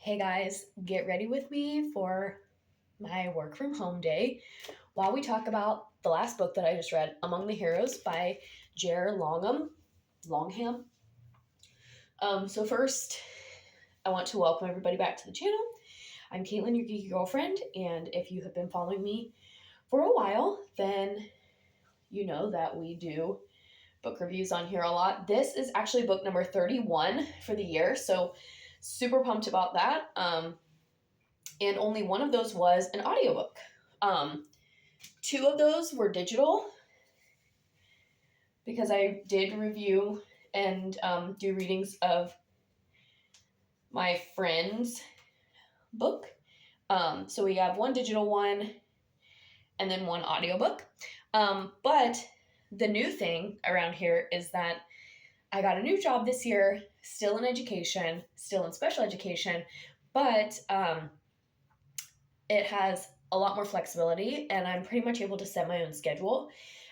Hey guys, get ready with me for my work from home day while we talk about the last book that I just read, Among the Heroes by Jer Longham. So first, I want to welcome everybody back to the channel. I'm Caitlin, your geeky girlfriend, and if you have been following me for a while, then you know that we do book reviews on here a lot. This is actually book number 31 for the year, so super pumped about that. And only one of those was an audiobook. Two of those were digital because I did review and do readings of my friend's book. So we have one digital one and then one audiobook. But the new thing around here is that I got a new job this year, still in education, still in special education, but it has a lot more flexibility and I'm pretty much able to set my own schedule.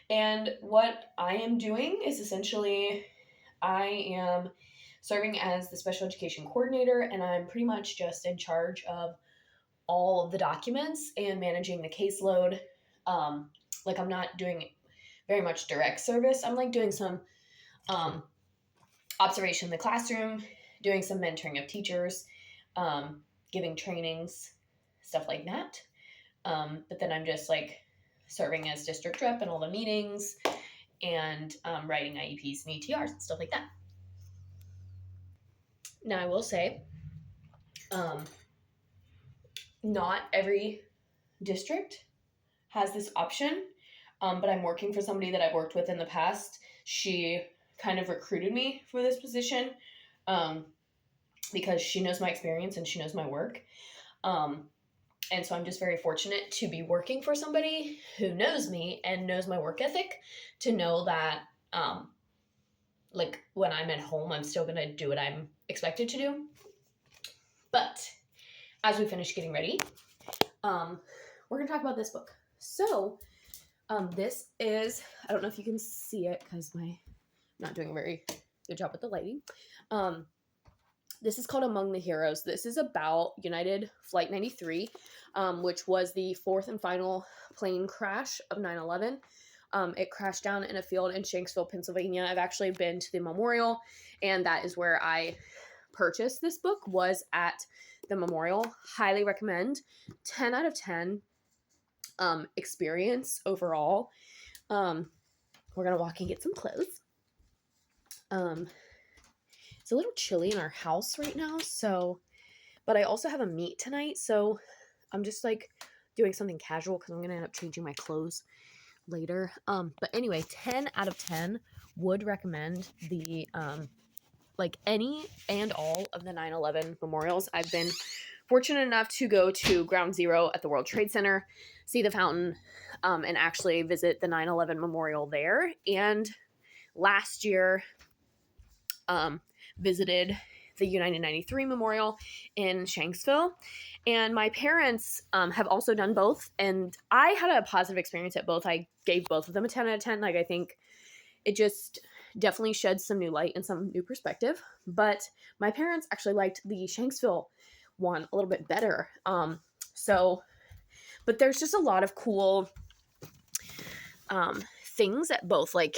And what I am doing is essentially I am serving as the special education coordinator, and I'm pretty much just in charge of all of the documents and managing the caseload. Like I'm not doing very much direct service. I'm like doing some observation in the classroom, doing some mentoring of teachers, giving trainings, stuff like that. But then I'm just like serving as district rep in all the meetings and writing IEPs and ETRs and stuff like that. Now I will say, not every district has this option, but I'm working for somebody that I've worked with in the past. She kind of recruited me for this position because she knows my experience and she knows my work. And so I'm just very fortunate to be working for somebody who knows me and knows my work ethic, to know that like when I'm at home, I'm still going to do what I'm expected to do. But as we finish getting ready, we're going to talk about this book. So this is, I don't know if you can see it because I'm not doing a very good job with the lighting. This is called Among the Heroes. This is about United Flight 93, which was the fourth and final plane crash of 9/11. It crashed down in a field in Shanksville, Pennsylvania. I've actually been to the memorial, and that is where I purchased this book, was at the memorial. Highly recommend. 10 out of 10 experience overall. We're going to walk and get some clothes. It's a little chilly in our house right now, but I also have a meet tonight, so I'm just like doing something casual because I'm going to end up changing my clothes later. But anyway, 10 out of 10 would recommend the, like any and all of the 9/11 memorials. I've been fortunate enough to go to Ground Zero at the World Trade Center, see the fountain, and actually visit the 9/11 memorial there. And last year, visited the United 93 Memorial in Shanksville. And my parents have also done both. And I had a positive experience at both. I gave both of them a 10 out of 10. Like, I think it just definitely sheds some new light and some new perspective. But my parents actually liked the Shanksville one a little bit better. But there's just a lot of cool things at both. Like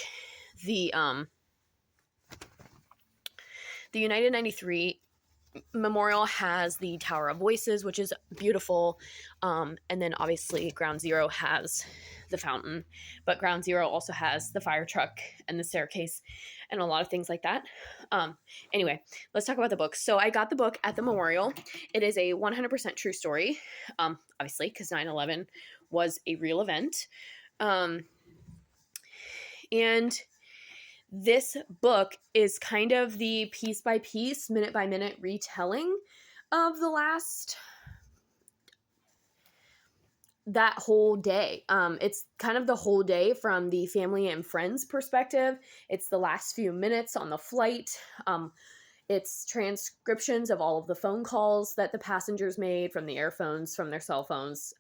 the United 93 Memorial has the Tower of Voices, which is beautiful. And then obviously Ground Zero has the fountain, but Ground Zero also has the fire truck and the staircase and a lot of things like that. Anyway, let's talk about the book. So I got the book at the memorial. It is a 100% true story, obviously, because 9/11 was a real event. And this book is kind of the piece by piece, minute by minute retelling of that whole day. It's kind of the whole day from the family and friends perspective. It's the last few minutes on the flight. It's transcriptions of all of the phone calls that the passengers made from the airphones, from their cell phones.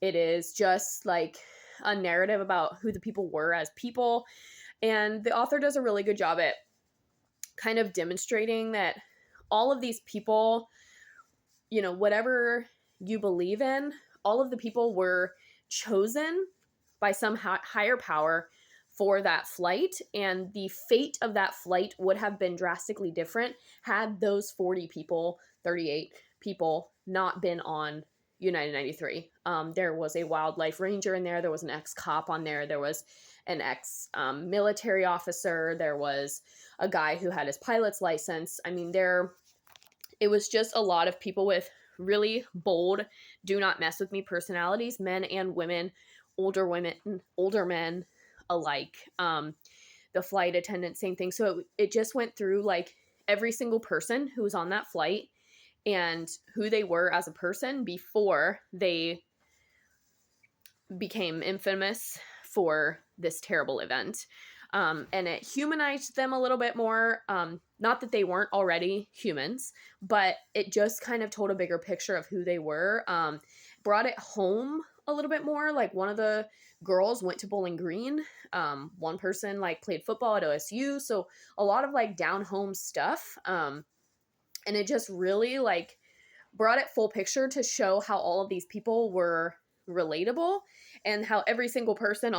It is just like a narrative about who the people were as people. And the author does a really good job at kind of demonstrating that all of these people whatever you believe in, all of the people were chosen by some higher power for that flight, and the fate of that flight would have been drastically different had those 40 people, 38 people not been on United 93. There was a wildlife ranger in there was an ex-cop on there was an ex-military officer, there was a guy who had his pilot's license. I mean, it was just a lot of people with really bold, do not mess with me personalities, men and women, older men alike. The flight attendant, same thing. So it just went through like every single person who was on that flight and who they were as a person before they became infamous for this terrible event. And it humanized them a little bit more. Not that they weren't already humans, but it just kind of told a bigger picture of who they were. Brought it home a little bit more. Like, one of the girls went to Bowling Green. One person like played football at OSU. So a lot of like down home stuff. And it just really like brought it full picture to show how all of these people were relatable and how every single person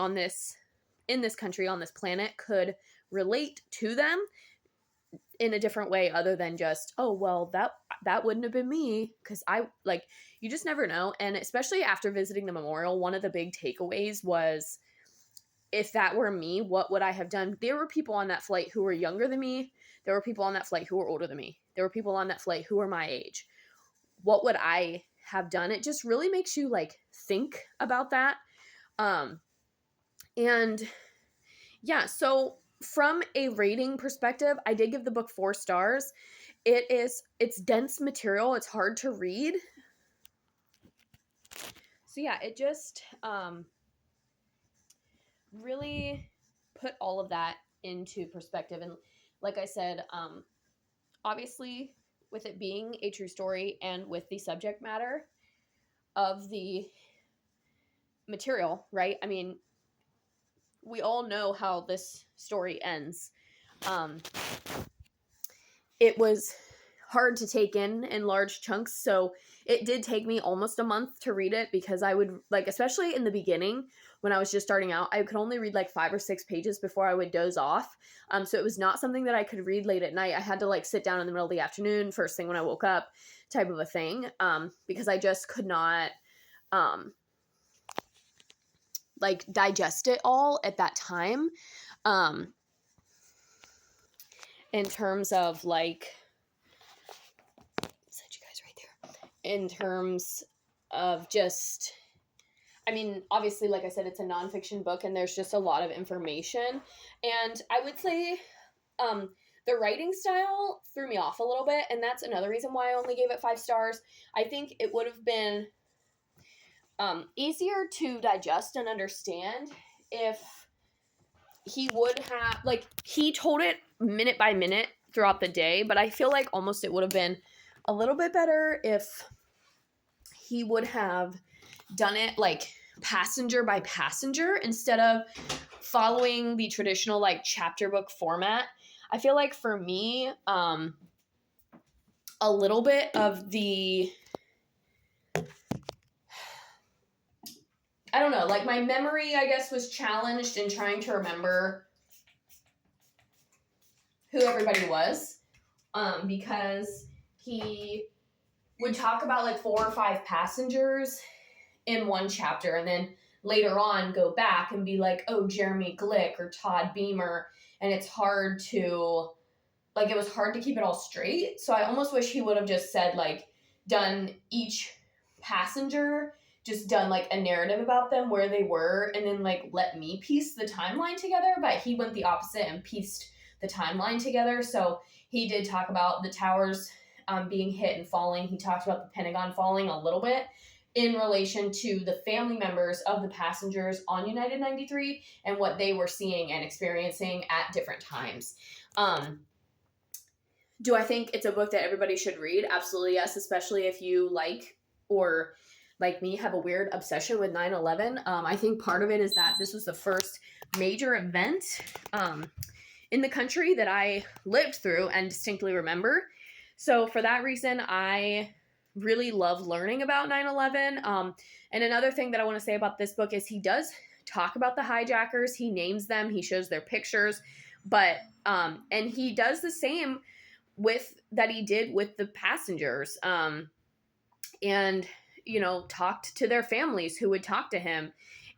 in this country, on this planet, could relate to them in a different way other than just, oh, well, that wouldn't have been me, because you just never know. And especially after visiting the memorial, one of the big takeaways was, if that were me, what would I have done? There were people on that flight who were younger than me. There were people on that flight who were older than me. There were people on that flight who were my age. What would I have done? It just really makes you like think about that. And yeah, so from a rating perspective, I did give the book 4 stars. It's dense material. It's hard to read. So yeah, it just really put all of that into perspective. And like I said, obviously with it being a true story and with the subject matter of the material, right? I mean, we all know how this story ends. It was hard to take in large chunks, so it did take me almost a month to read it, because I would, like, especially in the beginning when I was just starting out, I could only read like 5 or 6 pages before I would doze off. So it was not something that I could read late at night. I had to like sit down in the middle of the afternoon, first thing when I woke up, type of a thing, because I just could not like digest it all at that time. In terms of like, set you guys right there. In terms of just, I mean, obviously, like I said, it's a nonfiction book and there's just a lot of information. And I would say the writing style threw me off a little bit. And that's another reason why I only gave it 5 stars. I think it would have been easier to digest and understand if he would have, like, he told it minute by minute throughout the day, but I feel like almost it would have been a little bit better if he would have done it like passenger by passenger instead of following the traditional like chapter book format. I feel like for me, a little bit of the, I don't know, like my memory, I guess, was challenged in trying to remember who everybody was, because he would talk about like 4 or 5 passengers in one chapter, and then later on go back and be like, oh, Jeremy Glick or Todd Beamer, and it's hard to, like, it was hard to keep it all straight. So I almost wish he would have just said, like, done each passenger, just done like a narrative about them, where they were, and then like let me piece the timeline together. But he went the opposite and pieced the timeline together. So he did talk about the towers being hit and falling. He talked about the Pentagon falling a little bit in relation to the family members of the passengers on United 93 and what they were seeing and experiencing at different times. Do I think it's a book that everybody should read? Absolutely yes, especially if you like, or like me, have a weird obsession with 9/11. I think part of it is that this was the first major event in the country that I lived through and distinctly remember. So for that reason, I really love learning about 9/11. And another thing that I want to say about this book is he does talk about the hijackers. He names them, he shows their pictures, but and he does the same with that he did with the passengers. And talked to their families who would talk to him,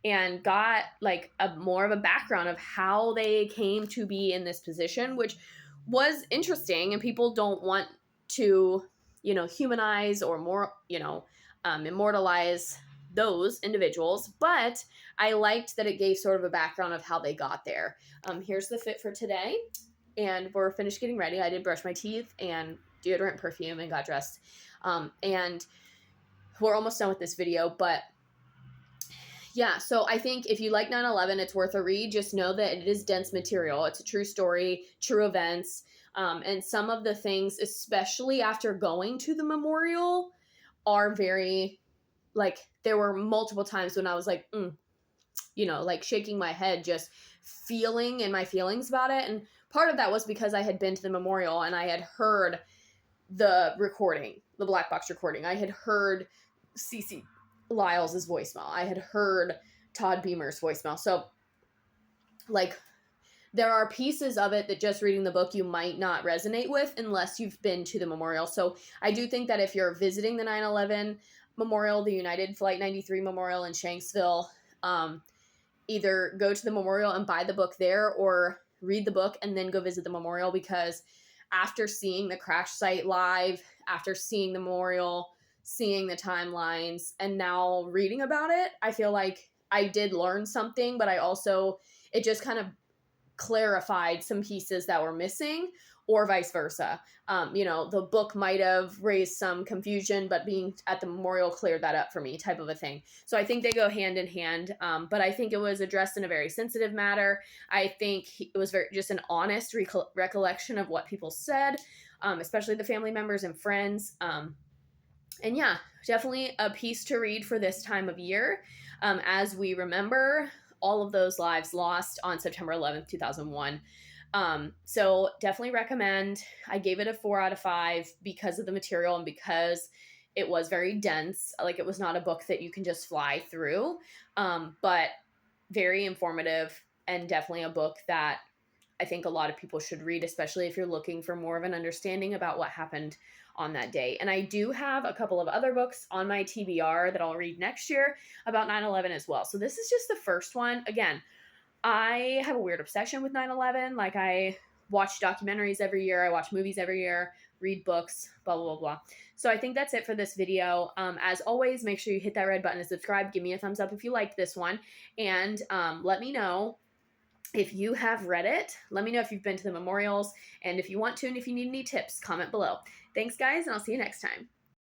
and got like a more of a background of how they came to be in this position, which was interesting. And people don't want to humanize or more immortalize those individuals, but I liked that it gave sort of a background of how they got there. Here's the fit for today, and we're finished getting ready. I did brush my teeth and deodorant, perfume, and got dressed. And we're almost done with this video, but yeah, so I think if you like 9/11, it's worth a read. Just know that it is dense material. It's a true story, true events. And some of the things, especially after going to the memorial, are very, like, there were multiple times when I was like, like shaking my head, just feeling in my feelings about it. And part of that was because I had been to the memorial and I had heard the recording, the black box recording. I had heard CC Lyles' voicemail. I had heard Todd Beamer's voicemail. So, like, there are pieces of it that just reading the book you might not resonate with unless you've been to the memorial. So I do think that if you're visiting the 9/11 memorial, the United Flight 93 memorial in Shanksville, either go to the memorial and buy the book there, or read the book and then go visit the memorial, because after seeing the crash site live, after seeing the memorial, seeing the timelines, and now reading about it, I feel like I did learn something, but it just kind of clarified some pieces that were missing, or vice versa. The book might have raised some confusion, but being at the memorial cleared that up for me, type of a thing. So I think they go hand in hand, but I think it was addressed in a very sensitive matter. I think it was just an honest recollection of what people said, especially the family members and friends. And yeah, definitely a piece to read for this time of year, as we remember all of those lives lost on September 11th, 2001. So definitely recommend. I gave it a 4 out of 5 because of the material and because it was very dense. Like, it was not a book that you can just fly through, but very informative, and definitely a book that I think a lot of people should read, especially if you're looking for more of an understanding about what happened on that day. And I do have a couple of other books on my TBR that I'll read next year about 9/11 as well. So this is just the first one. Again, I have a weird obsession with 9/11. Like, I watch documentaries every year, I watch movies every year, read books, blah, blah, blah, blah. So I think that's it for this video. As always, make sure you hit that red button and subscribe. Give me a thumbs up if you liked this one. And let me know if you have read it. Let me know if you've been to the memorials, and if you want to, and if you need any tips, comment below. Thanks, guys, and I'll see you next time.